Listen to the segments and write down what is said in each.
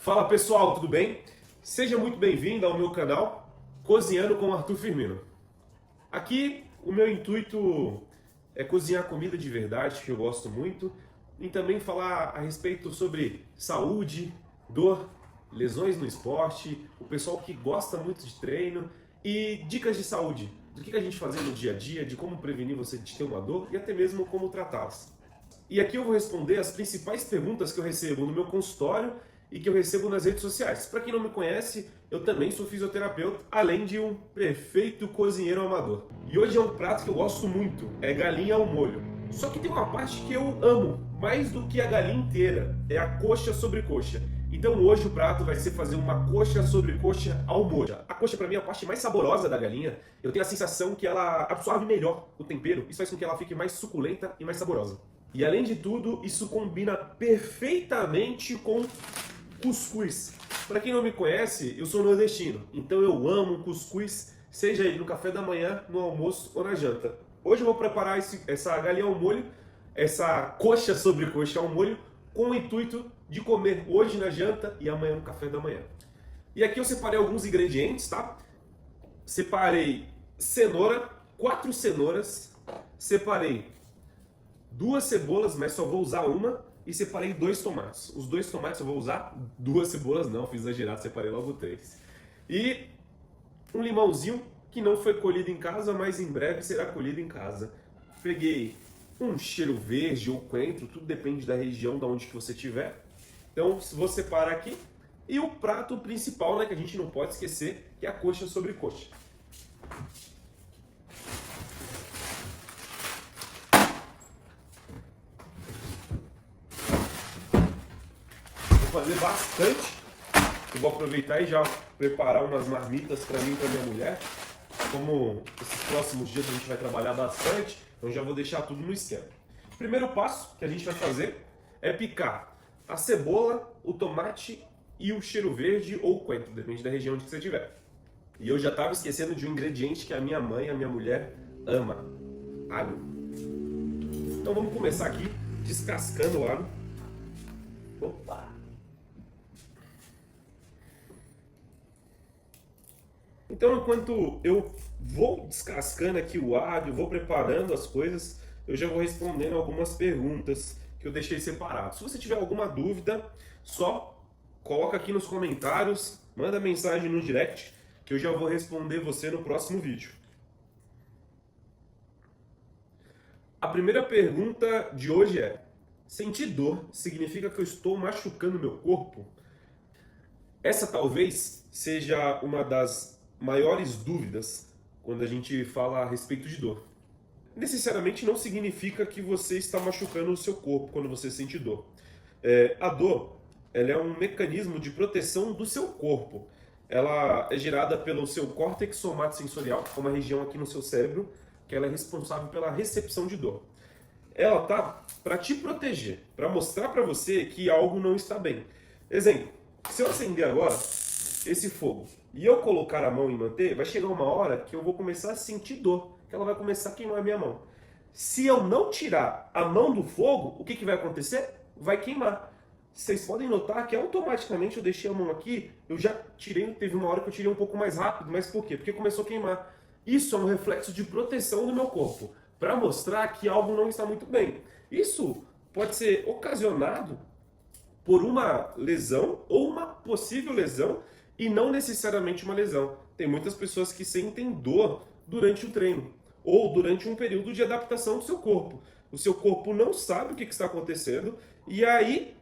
Fala pessoal, tudo bem? Seja muito bem-vindo ao meu canal Cozinhando com Arthur Firmino. Aqui o meu intuito é cozinhar comida de verdade, que eu gosto muito, e também falar a respeito sobre saúde, dor, lesões no esporte, o pessoal que gosta muito de treino e dicas de saúde, do que a gente faz no dia a dia, de como prevenir você de ter uma dor e até mesmo como tratá-las. E aqui eu vou responder as principais perguntas que eu recebo no meu consultório e que eu recebo nas redes sociais. Para quem não me conhece, eu também sou fisioterapeuta, além de um perfeito cozinheiro amador. E hoje é um prato que eu gosto muito, é galinha ao molho. Só que tem uma parte que eu amo, mais do que a galinha inteira, é a coxa sobre coxa. Então hoje o prato vai ser fazer uma coxa sobre coxa ao molho. A coxa para mim é a parte mais saborosa da galinha. Eu tenho a sensação que ela absorve melhor o tempero, isso faz com que ela fique mais suculenta e mais saborosa. E além de tudo, isso combina perfeitamente com cuscuz. Para quem não me conhece, eu sou nordestino, então eu amo cuscuz, seja ele no café da manhã, no almoço ou na janta. Hoje eu vou preparar essa galinha ao molho, essa coxa sobre coxa ao molho, com o intuito de comer hoje na janta e amanhã no café da manhã. E aqui eu separei alguns ingredientes, tá? Separei cenoura, 4 cenouras, separei 2 cebolas, mas só vou usar uma, e separei 2 tomates. Os 2 tomates eu vou usar, 2 cebolas não, fiz exagerado, separei logo 3. E um limãozinho que não foi colhido em casa, mas em breve será colhido em casa. Peguei um cheiro verde ou coentro, tudo depende da região de onde que você estiver. Então vou separar aqui. E o prato principal, né, que a gente não pode esquecer, que é a coxa sobre coxa. Vou fazer bastante. Eu vou aproveitar e já preparar umas marmitas para mim e para minha mulher. Como esses próximos dias a gente vai trabalhar bastante, então já vou deixar tudo no esquema. O primeiro passo que a gente vai fazer é picar a cebola, o tomate e o cheiro verde ou coentro, depende da região onde você estiver. E eu já estava esquecendo de um ingrediente que a minha mãe, a minha mulher, ama: alho. Então vamos começar aqui descascando o alho. Opa! Então, enquanto eu vou descascando aqui o alho, vou preparando as coisas, eu já vou respondendo algumas perguntas que eu deixei separado. Se você tiver alguma dúvida, só coloca aqui nos comentários, manda mensagem no direct, que eu já vou responder você no próximo vídeo. A primeira pergunta de hoje é: sentir dor significa que eu estou machucando meu corpo? Essa talvez seja uma das maiores dúvidas quando a gente fala a respeito de dor. Necessariamente não significa que você está machucando o seu corpo quando você sente dor. A dor, ela é um mecanismo de proteção do seu corpo. Ela é gerada pelo seu córtex somatosensorial, que é uma região aqui no seu cérebro, que ela é responsável pela recepção de dor. Ela tá para te proteger, para mostrar para você que algo não está bem. Exemplo, se eu acender agora esse fogo e eu colocar a mão e manter, vai chegar uma hora que eu vou começar a sentir dor, que ela vai começar a queimar a minha mão. Se eu não tirar a mão do fogo, o que vai acontecer? Vai queimar. Vocês podem notar que automaticamente eu deixei a mão aqui, eu já tirei, teve uma hora que eu tirei um pouco mais rápido, mas por quê? Porque começou a queimar. Isso é um reflexo de proteção do meu corpo, para mostrar que algo não está muito bem. Isso pode ser ocasionado por uma lesão ou uma possível lesão e não necessariamente uma lesão. Tem muitas pessoas que sentem dor durante o treino ou durante um período de adaptação do seu corpo. O seu corpo não sabe o que está acontecendo e aí,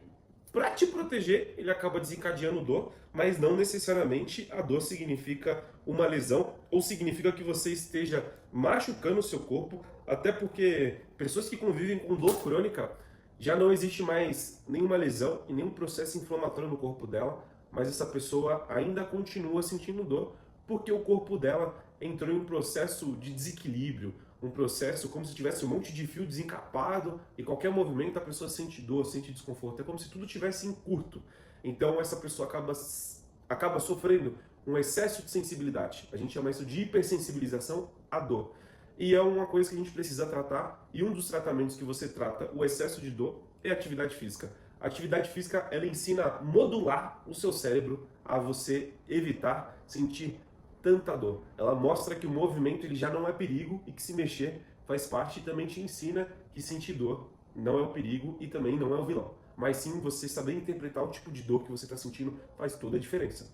para te proteger, ele acaba desencadeando dor, mas não necessariamente a dor significa uma lesão ou significa que você esteja machucando o seu corpo, até porque pessoas que convivem com dor crônica, já não existe mais nenhuma lesão e nenhum processo inflamatório no corpo dela, mas essa pessoa ainda continua sentindo dor porque o corpo dela entrou em um processo de desequilíbrio, um processo como se tivesse um monte de fio desencapado e qualquer movimento a pessoa sente dor, sente desconforto. É como se tudo tivesse em curto. Então essa pessoa acaba sofrendo um excesso de sensibilidade. A gente chama isso de hipersensibilização à dor. E é uma coisa que a gente precisa tratar, e um dos tratamentos que você trata o excesso de dor é a atividade física. A atividade física, ela ensina a modular o seu cérebro a você evitar sentir tanta dor. Ela mostra que o movimento ele já não é perigo e que se mexer faz parte, e também te ensina que sentir dor não é o perigo e também não é o vilão. Mas sim, você saber interpretar o tipo de dor que você está sentindo faz toda a diferença.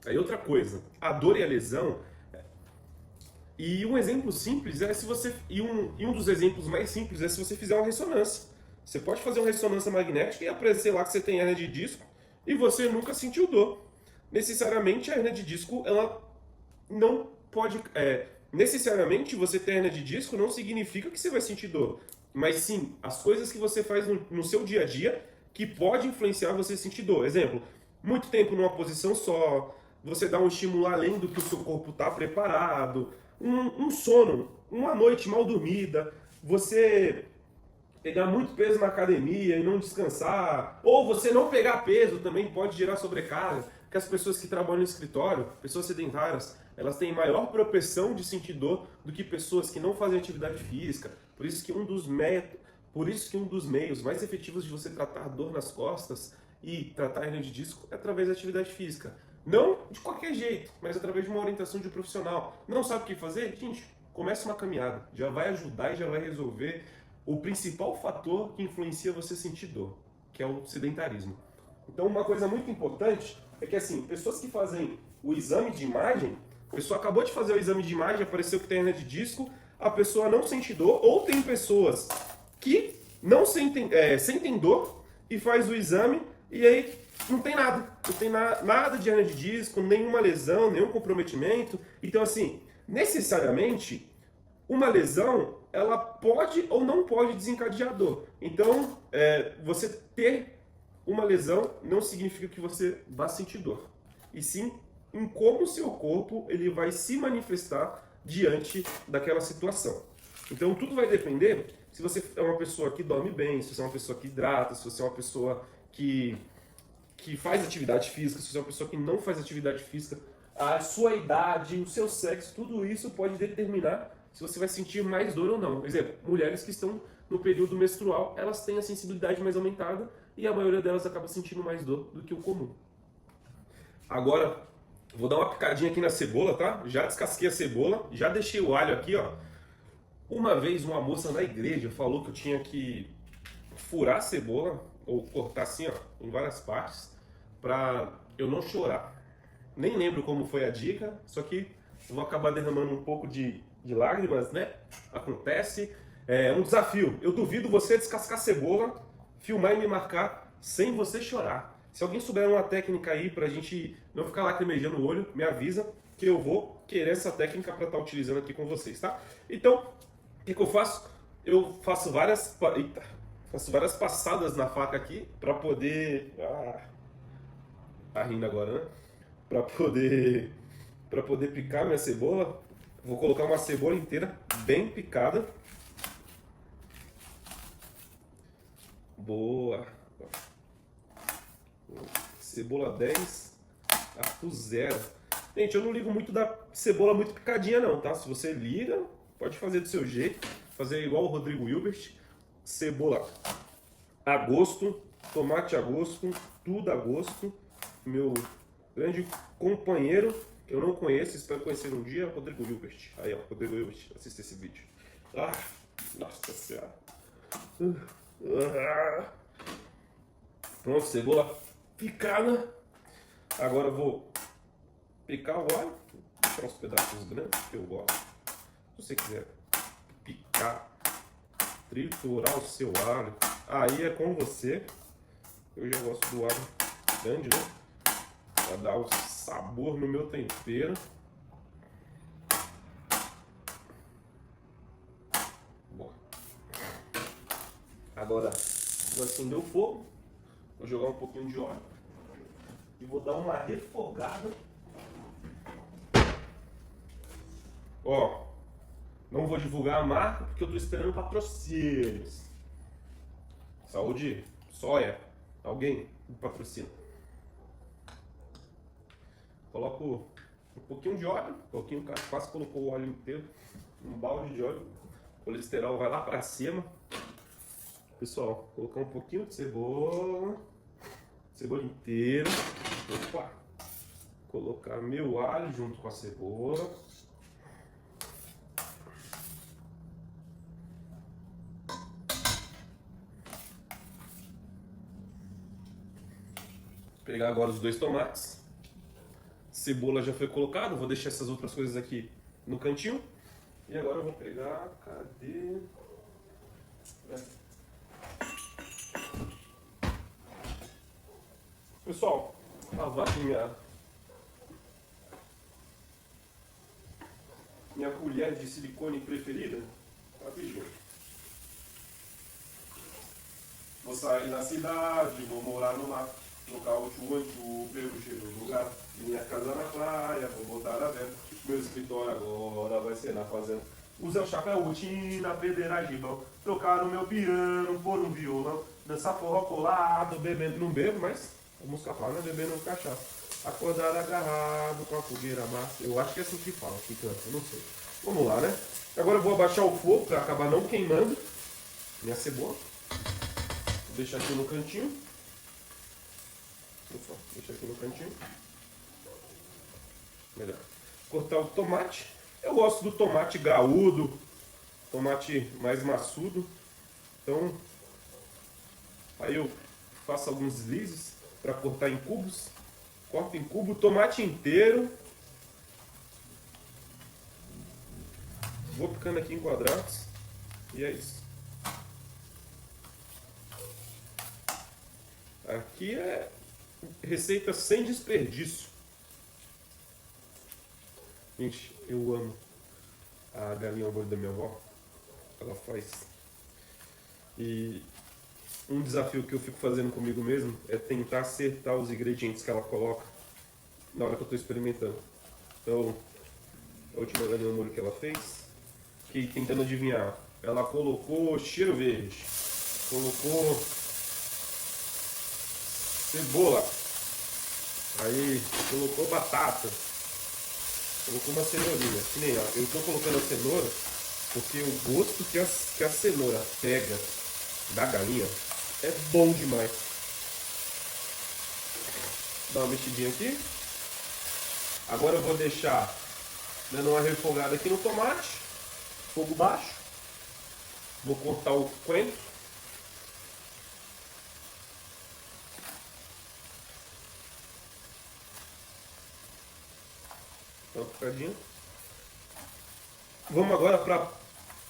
Aí outra coisa, a dor e a lesão. E um exemplo simples é se você. E um dos exemplos mais simples é se você fizer uma ressonância. Você pode fazer uma ressonância magnética e aparecer lá que você tem hernia de disco e você nunca sentiu dor. Necessariamente a hernia de disco, ela não pode. Necessariamente você ter hernia de disco não significa que você vai sentir dor. Mas sim, as coisas que você faz no seu dia a dia que pode influenciar você a sentir dor. Exemplo, muito tempo numa posição só, você dá um estímulo além do que o seu corpo está preparado, um sono, uma noite mal dormida, você pegar muito peso na academia e não descansar, ou você não pegar peso também pode gerar sobrecarga, porque as pessoas que trabalham no escritório, pessoas sedentárias, elas têm maior propensão de sentir dor do que pessoas que não fazem atividade física. Por isso que um dos meios mais efetivos de você tratar dor nas costas e tratar hernia de disco é através da atividade física. Não de qualquer jeito, mas através de uma orientação de um profissional. Não sabe o que fazer? Gente, comece uma caminhada. Já vai ajudar e já vai resolver o principal fator que influencia você sentir dor, que é o sedentarismo. Então, uma coisa muito importante é que, assim, pessoas que fazem o exame de imagem, a pessoa acabou de fazer o exame de imagem, apareceu que tem hernia de disco, a pessoa não sente dor, ou tem pessoas que não sentem dor e faz o exame e aí não tem nada. Não tem nada de hernia de disco, nenhuma lesão, nenhum comprometimento. Então, assim, necessariamente, uma lesão, ela pode ou não pode desencadear dor. Então, você ter uma lesão não significa que você vá sentir dor. E sim, em como o seu corpo ele vai se manifestar diante daquela situação. Então, tudo vai depender se você é uma pessoa que dorme bem, se você é uma pessoa que hidrata, se você é uma pessoa que faz atividade física, se você é uma pessoa que não faz atividade física, a sua idade, o seu sexo, tudo isso pode determinar se você vai sentir mais dor ou não. Por exemplo, mulheres que estão no período menstrual, elas têm a sensibilidade mais aumentada e a maioria delas acaba sentindo mais dor do que o comum. Agora, vou dar uma picadinha aqui na cebola, tá? Já descasquei a cebola, já deixei o alho aqui, ó. Uma vez uma moça na igreja falou que eu tinha que furar a cebola, ou cortar assim, ó, em várias partes, pra eu não chorar. Nem lembro como foi a dica, só que eu vou acabar derramando um pouco de lágrimas, né? Acontece. É um desafio. Eu duvido você descascar cebola, filmar e me marcar sem você chorar. Se alguém souber uma técnica aí pra gente não ficar lacrimejando o olho, me avisa que eu vou querer essa técnica pra estar utilizando aqui com vocês, tá? Então, o que eu faço? Eu faço várias passadas na faca aqui pra poder... tá rindo agora, né? Pra poder picar minha cebola. Vou colocar uma cebola inteira bem picada. Boa. Cebola 10, arco 0. Gente, eu não ligo muito da cebola muito picadinha não, tá? Se você liga, pode fazer do seu jeito. Fazer igual o Rodrigo Hilbert. Cebola a gosto, tomate a gosto, tudo a gosto. Meu grande companheiro, que eu não conheço, espero conhecer um dia, Rodrigo Hilbert. Aí, ó, Rodrigo Hilbert, assista esse vídeo. Nossa Senhora. Pronto, cebola picada. Agora eu vou picar o alho, deixar uns pedaços grandes que eu gosto. Se você quiser picar, triturar o seu alho, aí é com você. Eu já gosto do alho grande, né? Pra dar o sabor no meu tempero. Boa. Agora vou acender o fogo, vou jogar um pouquinho de óleo e vou dar uma refogada. Ó, não vou divulgar a marca porque eu tô esperando patrocínios. Saúde, soia. Alguém me patrocina. Coloco um pouquinho de óleo, quase colocou o óleo inteiro, um balde de óleo. O colesterol vai lá pra cima. Pessoal, colocar um pouquinho de cebola inteira. Opa! Colocar meu alho junto com a cebola. Pegar agora os 2 tomates. Cebola já foi colocada, vou deixar essas outras coisas aqui no cantinho. E agora eu vou pegar, cadê? Pessoal, lavar aqui minha colher de silicone preferida. Rapidinho. Vou sair da cidade, vou morar no mato, trocar o chuanchu pelo cheiro do lugar. Minha casa na praia, vou botar a venda. Meu escritório agora vai ser na fazenda. Usar o chapéu, botina, pederagem, bom. Trocar o meu piano por um violão. Dançar forró colado, bebendo. Não bebo, mas a música fala, né? Bebendo cachaça. Acordar agarrado com a fogueira massa. Eu acho que é assim que fala, que canta, eu não sei. Vamos lá, né? Agora eu vou abaixar o fogo para acabar não queimando minha cebola. Vou deixar aqui no cantinho. Deixa aqui no cantinho. Melhor. Cortar o tomate. Eu gosto do tomate graúdo, tomate mais maçudo. Então, aí eu faço alguns deslizes para cortar em cubos. Corto em cubo, tomate inteiro. Vou picando aqui em quadrados. E é isso. Aqui é receita sem desperdício. Gente, eu amo a galinha ao molho da minha avó. Ela faz. E um desafio que eu fico fazendo comigo mesmo é tentar acertar os ingredientes que ela coloca na hora que eu estou experimentando. Então, a última galinha ao molho que ela fez, que tentando adivinhar, ela colocou cheiro verde, colocou cebola, aí colocou batata, colocou uma cenourinha. Que nem, ó, eu estou colocando a cenoura porque o gosto que a cenoura pega da galinha é bom demais. Dá uma mexidinha aqui. Agora eu vou deixar dando uma refogada aqui no tomate, fogo baixo. Vou cortar o coentro. Dá uma picadinha. Vamos agora para a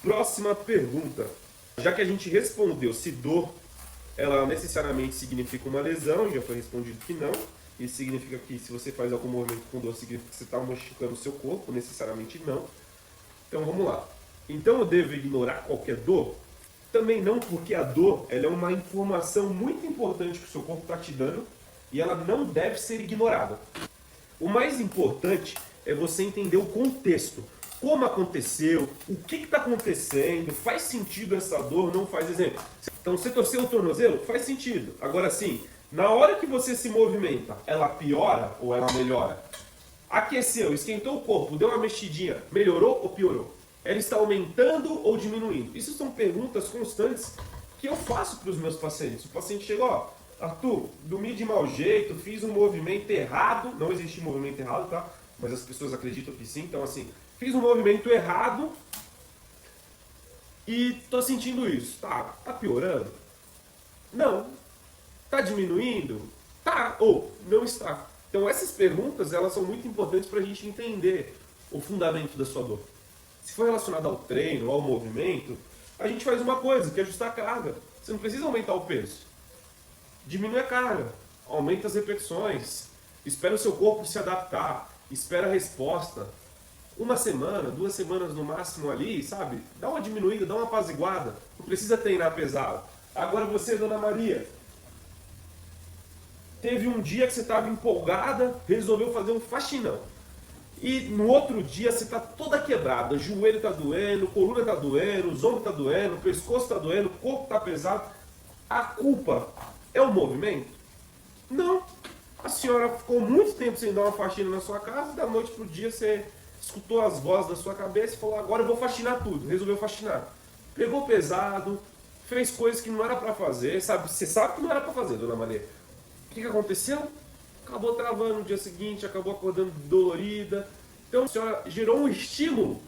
próxima pergunta. Já que a gente respondeu se dor ela necessariamente significa uma lesão, já foi respondido que não. Isso significa que se você faz algum movimento com dor, significa que você está machucando o seu corpo, necessariamente não. Então vamos lá. Então eu devo ignorar qualquer dor? Também não, porque a dor ela é uma informação muito importante que o seu corpo está te dando e ela não deve ser ignorada. O mais importante é você entender o contexto. Como aconteceu, o que está acontecendo, faz sentido essa dor, não faz exemplo. Então, você torceu o tornozelo? Faz sentido. Agora sim, na hora que você se movimenta, ela piora ou ela melhora? Aqueceu, esquentou o corpo, deu uma mexidinha, melhorou ou piorou? Ela está aumentando ou diminuindo? Isso são perguntas constantes que eu faço para os meus pacientes. O paciente chega, ó, Arthur, dormi de mau jeito, fiz um movimento errado, não existe movimento errado, tá? Mas as pessoas acreditam que sim, então assim, fiz um movimento errado e tô sentindo isso. Tá piorando? Não. Tá diminuindo? Tá ou não está. Então essas perguntas, elas são muito importantes para a gente entender o fundamento da sua dor. Se for relacionado ao treino, ao movimento, a gente faz uma coisa, que é ajustar a carga. Você não precisa aumentar o peso. Diminui a carga, aumenta as repetições, espera o seu corpo se adaptar, espera a resposta. 1 semana, 2 semanas no máximo ali, sabe? Dá uma diminuída, dá uma apaziguada. Não precisa treinar pesado. Agora você, Dona Maria, teve um dia que você estava empolgada, resolveu fazer um faxinão. E no outro dia você está toda quebrada, joelho está doendo, coluna está doendo, os ombros está doendo, o pescoço está doendo, o corpo está pesado. A culpa é o movimento? Não. A senhora ficou muito tempo sem dar uma faxina na sua casa, da noite pro dia você escutou as vozes da sua cabeça e falou, agora eu vou faxinar tudo. Resolveu faxinar. Pegou pesado, fez coisas que não era para fazer, sabe? Você sabe que não era para fazer, dona Maria. O que aconteceu? Acabou travando no dia seguinte, acabou acordando dolorida. Então a senhora gerou um estímulo,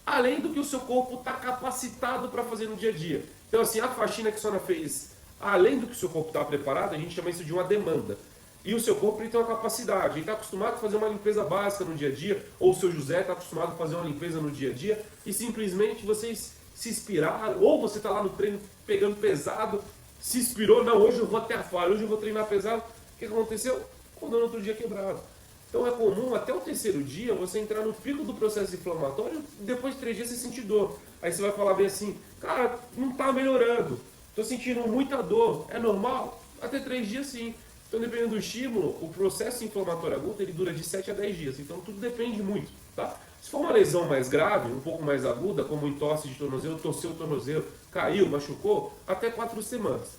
além do que o seu corpo está capacitado para fazer no dia a dia. Então assim, a faxina que a senhora fez, além do que o seu corpo está preparado, a gente chama isso de uma demanda. E o seu corpo ele tem uma capacidade, ele está acostumado a fazer uma limpeza básica no dia a dia, ou o seu José está acostumado a fazer uma limpeza no dia a dia, e simplesmente vocês se inspiraram, ou você está lá no treino pegando pesado, se inspirou, não, hoje eu vou até a falha, hoje eu vou treinar pesado. O que aconteceu? Acordou no outro dia quebrado. Então é comum até o terceiro dia você entrar no pico do processo inflamatório, depois de 3 dias você sentir dor. Aí você vai falar bem assim, cara, não está melhorando, estou sentindo muita dor, é normal? Até 3 dias sim. Então dependendo do estímulo, o processo inflamatório agudo ele dura de 7 a 10 dias. Então tudo depende muito, tá? Se for uma lesão mais grave, um pouco mais aguda, como entorse de tornozelo, torceu o tornozelo, caiu, machucou, até 4 semanas.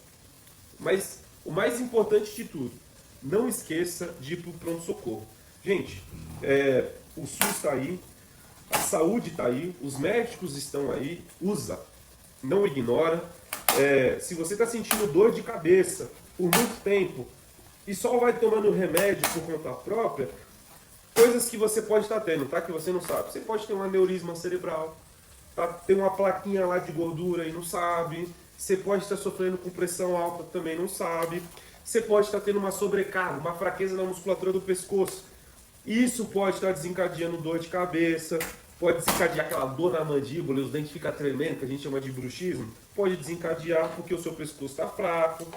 Mas o mais importante de tudo, não esqueça de ir para o pronto-socorro. Gente, o SUS está aí, a saúde está aí, os médicos estão aí, usa, não ignora. Se você está sentindo dor de cabeça por muito tempo e só vai tomando remédio por conta própria, coisas que você pode estar tendo, tá? Que você não sabe. Você pode ter um aneurisma cerebral, tá? Tem uma plaquinha lá de gordura e não sabe. Você pode estar sofrendo com pressão alta, também não sabe. Você pode estar tendo uma sobrecarga, uma fraqueza na musculatura do pescoço. Isso pode estar desencadeando dor de cabeça, pode desencadear aquela dor na mandíbula e os dentes ficam tremendo, que a gente chama de bruxismo. Pode desencadear porque o seu pescoço está fraco.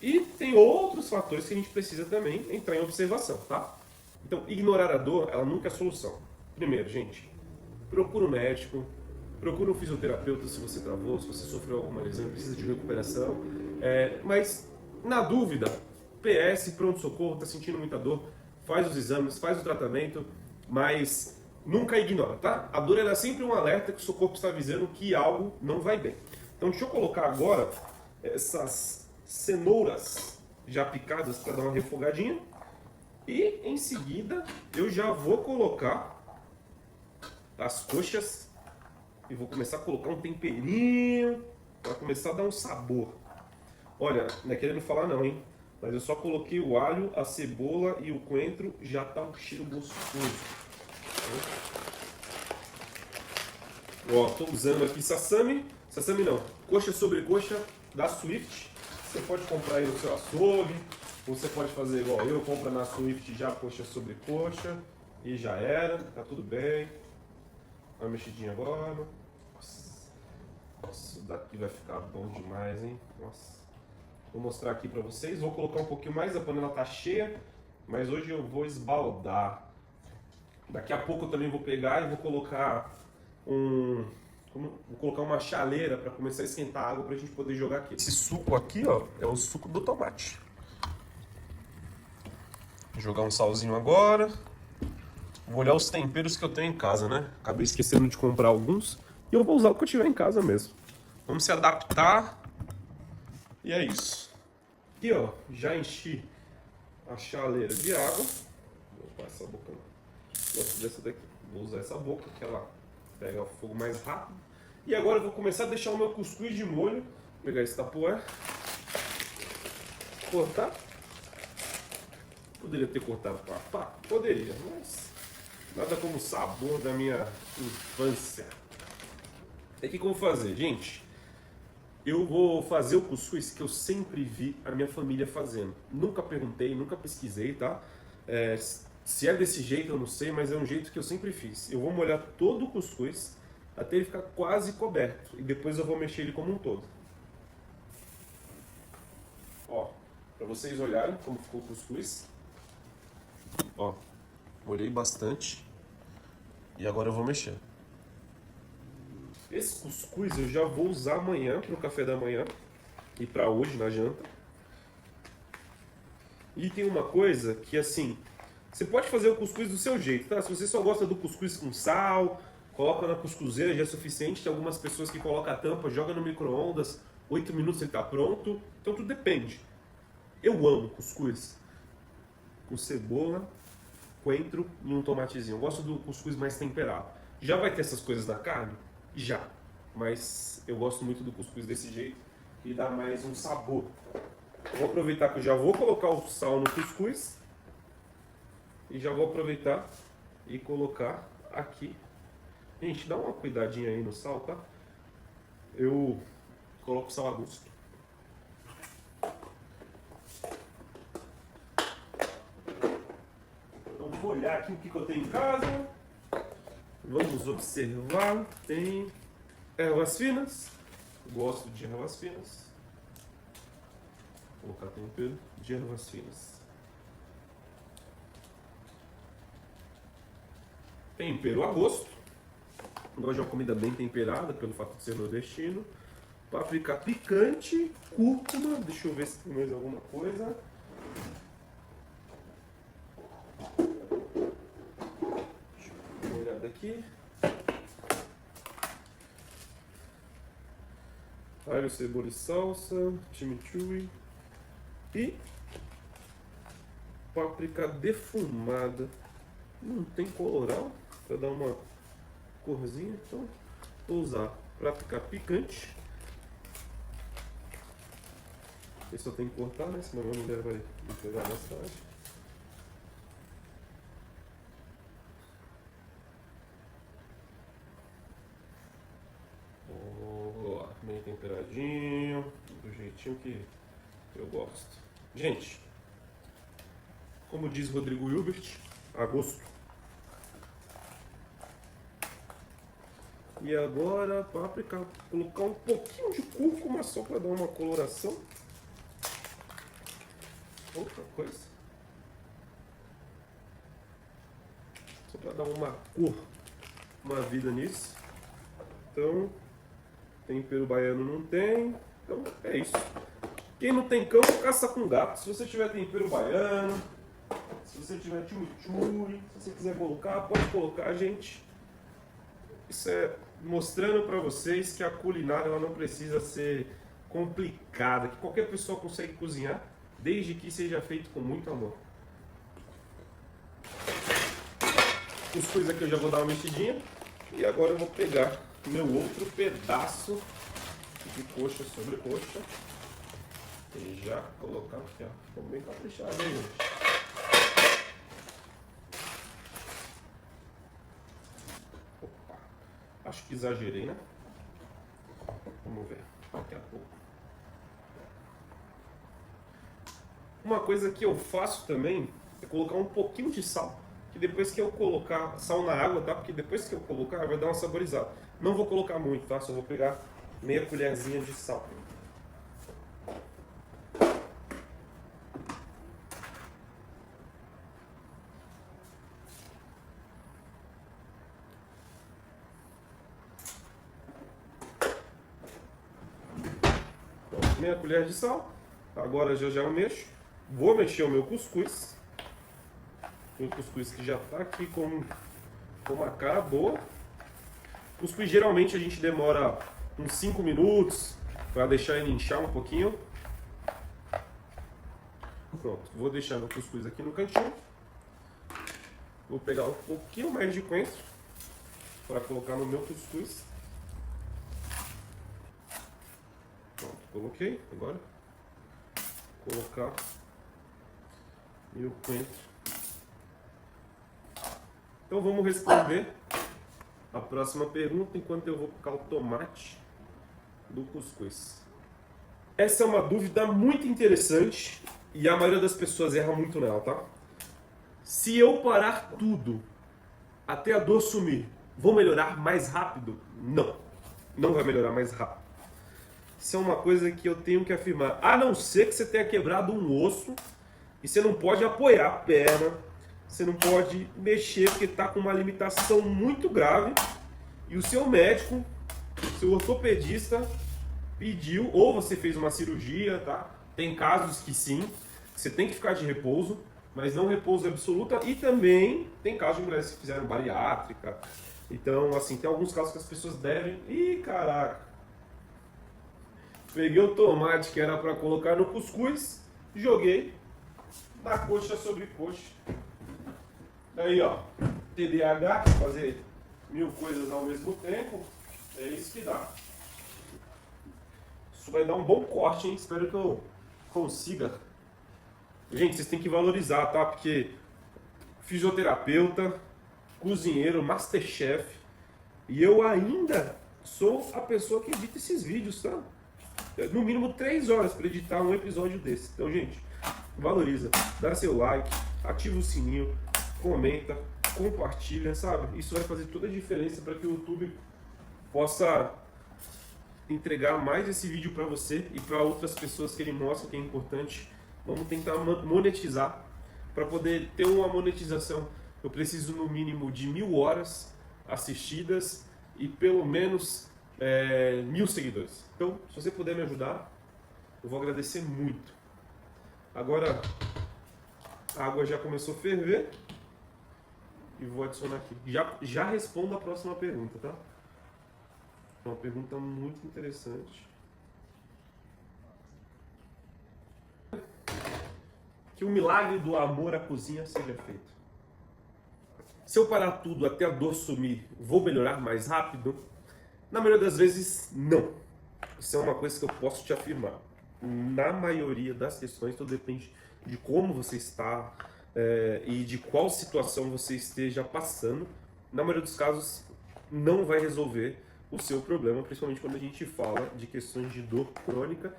E tem outros fatores que a gente precisa também entrar em observação, tá? Então, ignorar a dor, ela nunca é a solução. Primeiro, gente, procura um médico, procura um fisioterapeuta se você travou, se você sofreu alguma lesão, precisa de recuperação. Mas, na dúvida, PS, pronto-socorro, está sentindo muita dor, faz os exames, faz o tratamento, mas nunca ignora, tá? A dor é sempre um alerta que o seu corpo está avisando que algo não vai bem. Então, deixa eu colocar agora essas cenouras já picadas para dar uma refogadinha. E em seguida eu já vou colocar as coxas e vou começar a colocar um temperinho para começar a dar um sabor. Olha, não é querendo falar não, hein? Mas eu só coloquei o alho, a cebola e o coentro, já tá um cheiro gostoso. Ó, tô usando aqui sassami não, coxa sobre coxa da Swift. Você pode comprar aí no seu açougue, ou você pode fazer igual eu, compra na Swift já coxa sobre coxa e já era, tá tudo bem. Dá uma mexidinha agora. Nossa, isso daqui vai ficar bom demais, hein? Nossa. Vou mostrar aqui pra vocês, vou colocar um pouquinho mais, a panela tá cheia, mas hoje eu vou esbaldar. Daqui a pouco eu também vou pegar e vou colocar vou colocar uma chaleira para começar a esquentar a água para a gente poder jogar aqui. Esse suco aqui, ó, é o suco do tomate. Vou jogar um salzinho agora. Vou olhar os temperos que eu tenho em casa, né? Acabei esquecendo de comprar alguns e eu vou usar o que eu tiver em casa mesmo. Vamos se adaptar. E é isso. Aqui, ó, já enchi a chaleira de água. Vou usar essa boca, gosto dessa daqui. Vou usar essa boca que ela pega o fogo mais rápido. E agora eu vou começar a deixar o meu cuscuz de molho. Vou pegar esse tapoé. Cortar. Poderia ter cortado com a faca? Poderia, mas nada como o sabor da minha infância. É o que eu vou fazer, gente? Eu vou fazer o cuscuz que eu sempre vi a minha família fazendo. Nunca perguntei, nunca pesquisei, tá? Se é desse jeito eu não sei, mas é um jeito que eu sempre fiz. Eu vou molhar todo o cuscuz até ele ficar quase coberto. E depois eu vou mexer ele como um todo. Ó, pra vocês olharem como ficou o cuscuz. Ó, molhei bastante. E agora eu vou mexer. Esse cuscuz eu já vou usar amanhã para o café da manhã. E para hoje na janta. E tem uma coisa que assim... Você pode fazer o cuscuz do seu jeito, tá? Se você só gosta do cuscuz com sal, coloca na cuscuzeira, já é suficiente. Tem algumas pessoas que colocam a tampa, joga no micro-ondas, 8 minutos ele tá pronto. Então tudo depende. Eu amo cuscuz com cebola, coentro e um tomatezinho. Eu gosto do cuscuz mais temperado. Já vai ter essas coisas na carne? Já. Mas eu gosto muito do cuscuz desse jeito e dá mais um sabor. Vou aproveitar que eu já vou colocar o sal no cuscuz e já vou aproveitar e colocar aqui. Gente, dá uma cuidadinha aí no sal, tá? Eu coloco sal a gosto. Então vou olhar aqui o que eu tenho em casa. Vamos observar. Tem ervas finas. Gosto de ervas finas. Vou colocar tempero de ervas finas. Tempero a gosto. Gosto de uma comida bem temperada, pelo fato de ser nordestino. Páprica picante, cúrcuma. Deixa eu ver se tem mais alguma coisa. Deixa eu dar uma olhada aqui. Alho, cebola e salsa, chimichurri e páprica defumada. Não tem colorau para dar uma corzinha, então vou usar páprica picante. Esse eu tenho que cortar, né? Senão a minha mulher vai me pegar mais tarde. Bem temperadinho, do jeitinho que eu gosto. Gente, como diz Rodrigo Hilbert, a gosto. E agora, páprica, colocar um pouquinho de cúrcuma só para dar uma coloração. Outra coisa. Só para dar uma cor, uma vida nisso. Então, tempero baiano não tem. Então, é isso. Quem não tem cão, caça com gato. Se você tiver tempero baiano, se você tiver chimichurri, se você quiser colocar, pode colocar, gente. Isso é mostrando para vocês que a culinária ela não precisa ser complicada, que qualquer pessoa consegue cozinhar, desde que seja feito com muito amor. Os coisas aqui eu já vou dar uma mexidinha e agora eu vou pegar meu outro pedaço de coxa sobre coxa e já colocar aqui, ó. Ficou bem caprichado aí, gente. Acho que exagerei, né? Vamos ver daqui a pouco. Uma coisa que eu faço também é colocar um pouquinho de sal. Que depois que eu colocar sal na água, tá? Porque depois que eu colocar vai dar uma saborizada. Não vou colocar muito, tá? Só vou pegar meia colherzinha de sal. Meia colher de sal. Agora já eu mexo. Vou mexer o meu cuscuz. O cuscuz que já está aqui com uma cara boa. Cuscuz geralmente a gente demora uns 5 minutos para deixar ele inchar um pouquinho. Pronto, vou deixar meu cuscuz aqui no cantinho. Vou pegar um pouquinho mais de coentro para colocar no meu cuscuz. Pronto, coloquei. Agora colocar e o coentro. Então vamos responder a próxima pergunta enquanto eu vou colocar o tomate do cuscuz. Essa é uma dúvida muito interessante e a maioria das pessoas erra muito nela, tá? Se eu parar tudo até a dor sumir, vou melhorar mais rápido? Não, não vai melhorar mais rápido. Isso é uma coisa que eu tenho que afirmar. A não ser que você tenha quebrado um osso e você não pode apoiar a perna, você não pode mexer porque está com uma limitação muito grave e o seu médico, seu ortopedista pediu, ou você fez uma cirurgia, tá? Tem casos que sim, você tem que ficar de repouso, mas não repouso absoluto, e também tem casos de mulheres que fizeram bariátrica. Então, assim, tem alguns casos que as pessoas devem... Ih, caraca! Peguei o tomate que era para colocar no cuscuz, joguei da coxa sobre coxa. Aí, ó, TDAH, fazer 1000 coisas ao mesmo tempo, é isso que dá. Isso vai dar um bom corte, hein? Espero que eu consiga. Gente, vocês têm que valorizar, tá? Porque fisioterapeuta, cozinheiro, masterchef, e eu ainda sou a pessoa que edita esses vídeos, tá? No mínimo 3 horas para editar um episódio desse. Então, gente, valoriza, dá seu like, ativa o sininho, comenta, compartilha, sabe? Isso vai fazer toda a diferença para que o YouTube possa entregar mais esse vídeo para você e para outras pessoas que ele mostra que é importante. Vamos tentar monetizar. Para poder ter uma monetização, eu preciso no mínimo de 1000 horas assistidas e pelo menos 1000 seguidores. Então, se você puder me ajudar, eu vou agradecer muito. Agora, a água já começou a ferver e vou adicionar aqui. Já respondo a próxima pergunta, tá? É uma pergunta muito interessante. Que o milagre do amor à cozinha seja feito. Se eu parar tudo até a dor sumir, vou melhorar mais rápido? Na maioria das vezes, não. Isso é uma coisa que eu posso te afirmar. Na maioria das questões, tudo depende de como você está e de qual situação você esteja passando. Na maioria dos casos, não vai resolver o seu problema, principalmente quando a gente fala de questões de dor crônica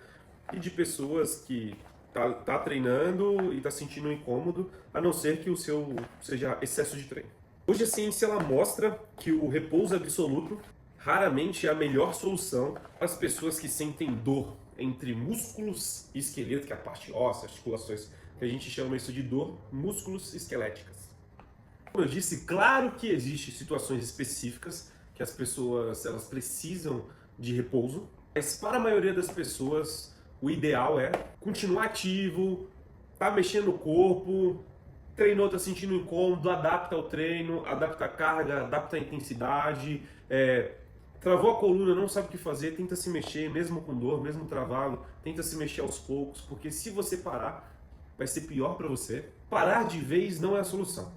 e de pessoas que tá treinando e tá sentindo um incômodo, a não ser que o seu seja excesso de treino. Hoje a ciência ela mostra que o repouso absoluto raramente é a melhor solução para as pessoas que sentem dor entre músculos e esqueleto, que é a parte óssea, articulações, que a gente chama isso de dor músculos esqueléticas. Como eu disse, claro que existem situações específicas que as pessoas elas precisam de repouso, mas para a maioria das pessoas o ideal é continuar ativo, tá mexendo o corpo, treinou, tá sentindo incômodo, adapta ao treino, adapta a carga, adapta a intensidade, travou a coluna, não sabe o que fazer, tenta se mexer, mesmo com dor, mesmo travado, tenta se mexer aos poucos, porque se você parar, vai ser pior para você. Parar de vez não é a solução.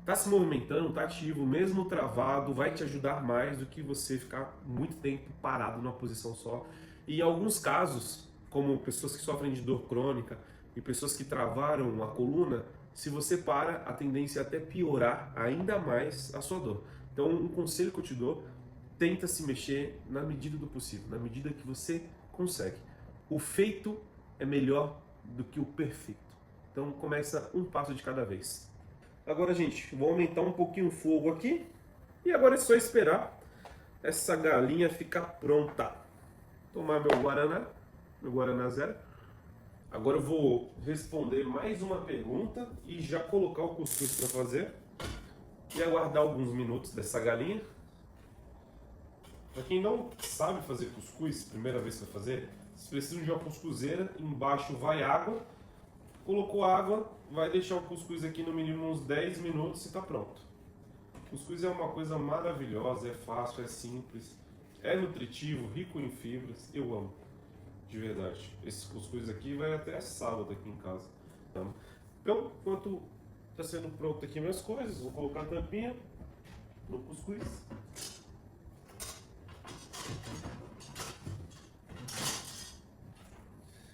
Tá se movimentando, tá ativo, mesmo travado, vai te ajudar mais do que você ficar muito tempo parado numa posição só. E em alguns casos, como pessoas que sofrem de dor crônica e pessoas que travaram a coluna, se você para, a tendência é até piorar ainda mais a sua dor. Então, um conselho que eu te dou, tenta se mexer na medida do possível, na medida que você consegue. O feito é melhor do que o perfeito. Então, começa um passo de cada vez. Agora, gente, vou aumentar um pouquinho o fogo aqui. E agora é só esperar essa galinha ficar pronta. Tomar meu Guaraná zero. Agora eu vou responder mais uma pergunta e já colocar o cuscuz para fazer. E aguardar alguns minutos dessa galinha. Para quem não sabe fazer cuscuz, primeira vez que vai fazer, vocês precisam de uma cuscuzeira. Embaixo vai água. Colocou água, vai deixar o cuscuz aqui no mínimo uns 10 minutos e está pronto. Cuscuz é uma coisa maravilhosa, é fácil, é simples, é nutritivo, rico em fibras, eu amo, de verdade. Esse cuscuz aqui vai até sábado aqui em casa. Então, enquanto está sendo pronto aqui minhas coisas, vou colocar a tampinha no cuscuz.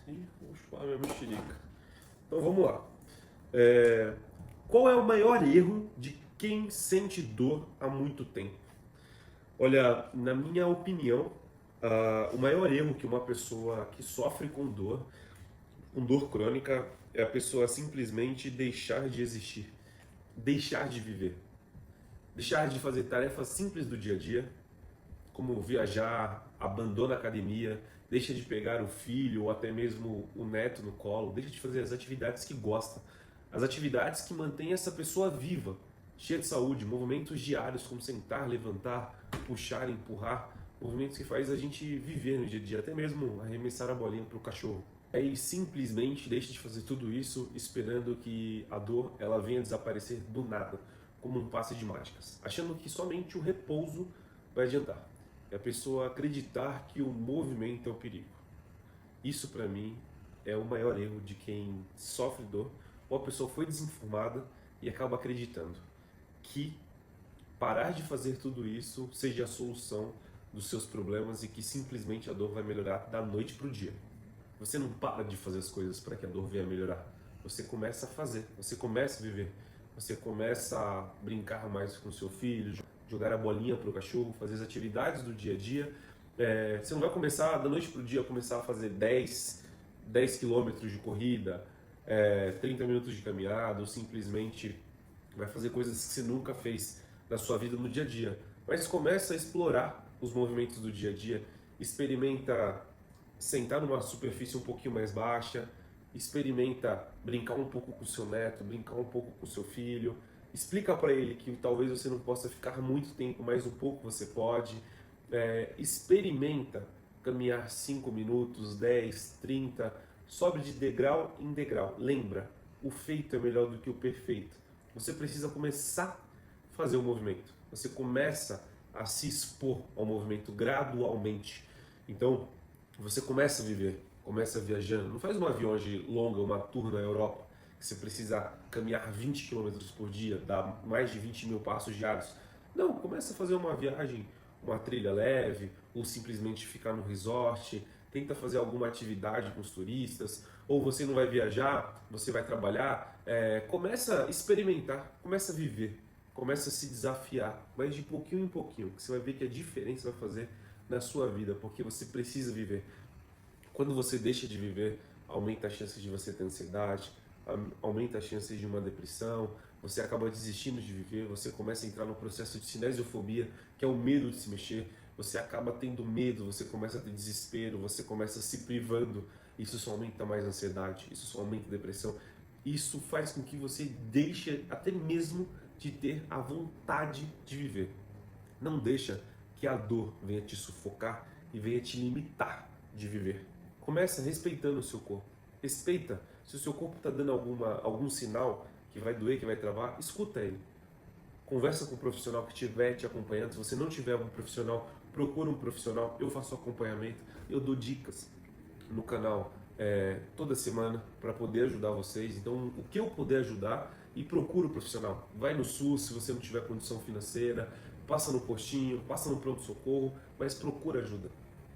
E vou chupar minha mexerica. Então vamos lá. Qual é o maior erro de quem sente dor há muito tempo? Olha, na minha opinião, o maior erro que uma pessoa que sofre com dor crônica, é a pessoa simplesmente deixar de existir, deixar de viver, deixar de fazer tarefas simples do dia a dia, como viajar, abandona a academia, deixa de pegar o filho ou até mesmo o neto no colo, deixa de fazer as atividades que gosta, as atividades que mantêm essa pessoa viva, cheia de saúde, movimentos diários como sentar, levantar, puxar, empurrar, movimentos que faz a gente viver no dia a dia, até mesmo arremessar a bolinha para o cachorro. Aí simplesmente deixa de fazer tudo isso esperando que a dor ela venha desaparecer do nada, como um passe de mágicas, achando que somente o repouso vai adiantar. É a pessoa acreditar que o movimento é o perigo. Isso para mim é o maior erro de quem sofre dor ou a pessoa foi desinformada e acaba acreditando que parar de fazer tudo isso seja a solução dos seus problemas e que simplesmente a dor vai melhorar da noite para o dia. Você não para de fazer as coisas para que a dor venha melhorar. Você começa a fazer, você começa a viver, você começa a brincar mais com seu filho, jogar a bolinha para o cachorro, fazer as atividades do dia a dia. Você não vai começar da noite para o dia começar a fazer 10 quilômetros de corrida, 30 minutos de caminhada, ou simplesmente vai fazer coisas que você nunca fez na sua vida no dia a dia. Mas começa a explorar os movimentos do dia a dia, experimenta sentar numa superfície um pouquinho mais baixa, experimenta brincar um pouco com o seu neto, brincar um pouco com o seu filho, explica para ele que talvez você não possa ficar muito tempo, mas um pouco você pode. Experimenta caminhar 5 minutos, 10, 30, sobe de degrau em degrau. Lembra, o feito é melhor do que o perfeito. Você precisa começar a fazer o movimento. Você começa a se expor ao movimento gradualmente. Então, você começa a viver, começa viajando. Não faz uma viagem longa, uma tour na Europa, que você precisa caminhar 20 quilômetros por dia, dar mais de 20 mil passos diários. Não, começa a fazer uma viagem, uma trilha leve, ou simplesmente ficar no resort, tenta fazer alguma atividade com os turistas, ou você não vai viajar, você vai trabalhar, começa a experimentar, começa a viver, começa a se desafiar, mas de pouquinho em pouquinho, que você vai ver que a diferença vai fazer na sua vida, porque você precisa viver. Quando você deixa de viver, aumenta as chances de você ter ansiedade, aumenta as chances de uma depressão, você acaba desistindo de viver, você começa a entrar no processo de cinesiofobia, que é o medo de se mexer, você acaba tendo medo, você começa a ter desespero, você começa se privando, isso só aumenta mais a ansiedade, isso só aumenta a depressão, isso faz com que você deixe até mesmo de ter a vontade de viver. Não deixa que a dor venha te sufocar e venha te limitar de viver. Começa respeitando o seu corpo. Respeita. Se o seu corpo está dando algum sinal que vai doer, que vai travar, escuta ele. Conversa com o profissional que estiver te acompanhando. Se você não tiver um profissional, procura um profissional. Eu faço acompanhamento, eu dou dicas no canal toda semana para poder ajudar vocês. Então, o que eu puder ajudar, e procura o profissional. Vai no SUS se você não tiver condição financeira, passa no postinho, passa no pronto-socorro, mas procura ajuda,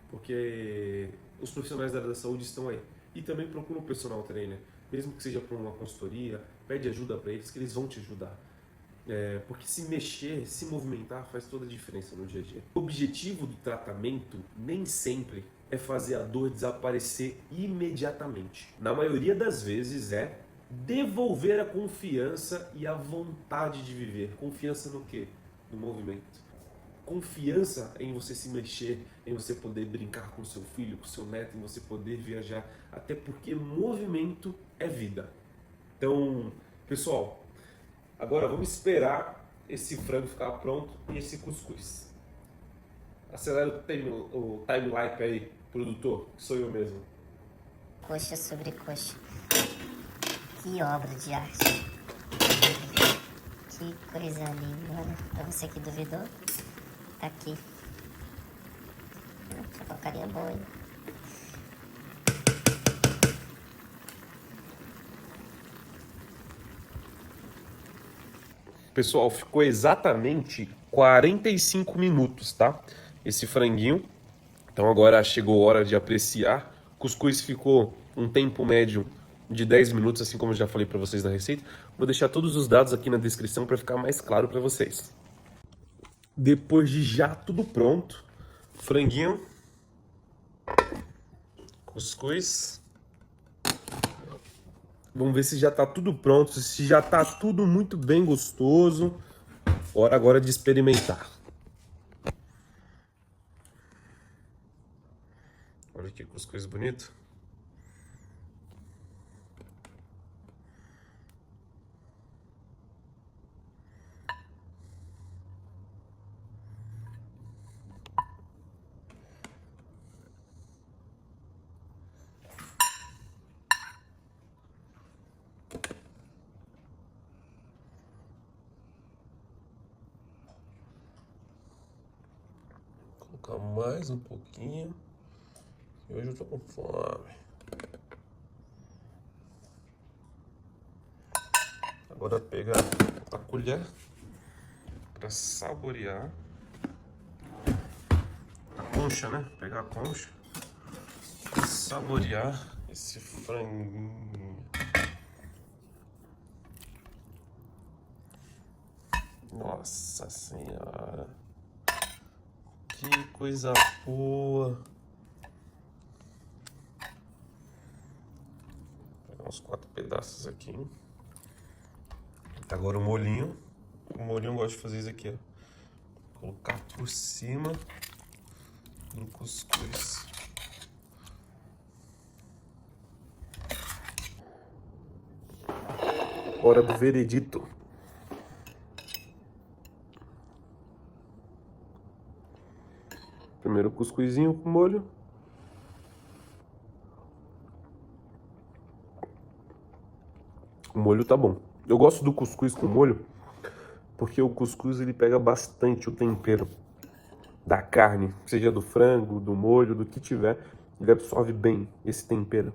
porque os profissionais da área da saúde estão aí. E também procura um personal trainer, mesmo que seja para uma consultoria, pede ajuda para eles, que eles vão te ajudar. Porque se mexer, se movimentar faz toda a diferença no dia a dia. O objetivo do tratamento nem sempre é fazer a dor desaparecer imediatamente. Na maioria das vezes é devolver a confiança e a vontade de viver. Confiança no quê? No movimento. Confiança em você se mexer, em você poder brincar com seu filho, com seu neto, em você poder viajar. Até porque movimento é vida. Então, pessoal, agora vamos esperar esse frango ficar pronto e esse cuscuz. Acelera o time lapse aí, produtor, que sou eu mesmo. Coxa sobre coxa. Que obra de arte. Que coisa linda, olha. Pra você que duvidou, tá aqui. Porcaria boa, hein? Pessoal, ficou exatamente 45 minutos, tá? Esse franguinho. Então agora chegou a hora de apreciar. O cuscuz ficou um tempo médio de 10 minutos, assim como eu já falei para vocês na receita. Vou deixar todos os dados aqui na descrição para ficar mais claro para vocês. Depois de já tudo pronto, franguinho, cuscuz. Vamos ver se já tá tudo pronto, se já tá tudo muito bem gostoso. Hora agora de experimentar. Olha que cuscuz bonito. Vou colocar mais um pouquinho. E hoje eu tô com fome. Agora pega a colher para saborear a concha, né? Pegar a concha, saborear esse franguinho. Nossa Senhora, que coisa boa! Vou pegar uns 4 pedaços aqui. Agora o molhinho. O molhinho eu gosto de fazer isso aqui, ó. Colocar por cima no cuscuz. Hora do veredito. Primeiro o cuscuzinho com molho. O molho tá bom. Eu gosto do cuscuz com molho porque o cuscuz ele pega bastante o tempero da carne, seja do frango, do molho, do que tiver, ele absorve bem esse tempero.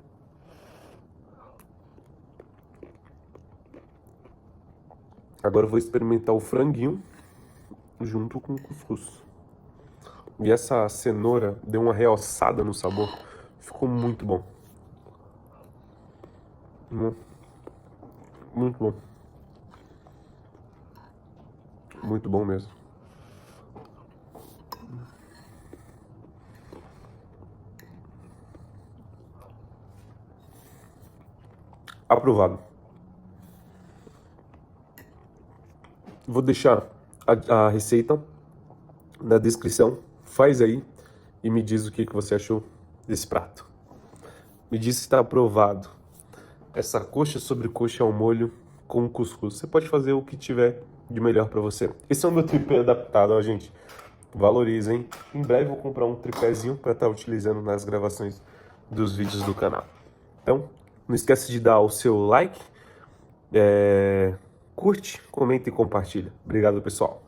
Agora eu vou experimentar o franguinho junto com o cuscuz. E essa cenoura deu uma realçada no sabor, ficou muito bom. Muito bom. Muito bom mesmo. Aprovado. Vou deixar a receita na descrição. Faz aí e me diz o que você achou desse prato. Me diz se está aprovado. Essa coxa sobre coxa ao molho com cuscuz. Você pode fazer o que tiver de melhor para você. Esse é o meu tripé adaptado, ó, gente. Valoriza, hein? Em breve eu vou comprar um tripézinho para estar utilizando nas gravações dos vídeos do canal. Então, não esquece de dar o seu like, curte, comenta e compartilha. Obrigado, pessoal.